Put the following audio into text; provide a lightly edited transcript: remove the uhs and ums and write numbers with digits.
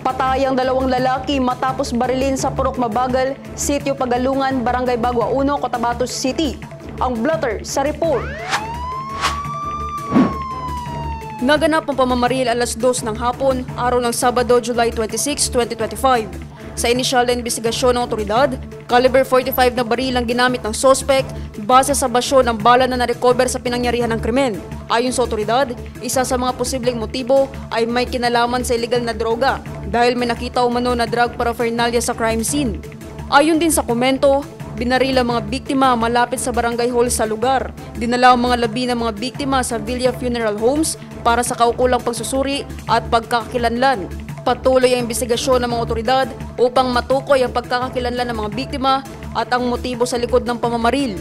Patay ang 2 lalaki matapos barilin sa Purok Mabagal, Sitio Pagalungan, Barangay Bagua 1, Cotabato City. Ang blotter sa report. Naganap ang pamamaril alas 2 ng hapon, araw ng Sabado, July 26, 2025. Sa inisyal na investigasyon ng otoridad, caliber 45 na baril ang ginamit ng sospek base sa basyon ng bala na na-recover sa pinangyarihan ng krimen. Ayon sa otoridad, isa sa mga posibleng motibo ay may kinalaman sa illegal na droga dahil may nakita umano na drug paraphernalia sa crime scene. Ayon din sa komento, binaril ang mga biktima malapit sa barangay hall sa lugar. Dinala ang mga labi ng mga biktima sa Villa Funeral Homes para sa kaukulang pagsusuri at pagkakakilanlan. Patuloy ang investigasyon ng mga otoridad upang matukoy ang pagkakakilanlan ng mga biktima at ang motibo sa likod ng pamamaril.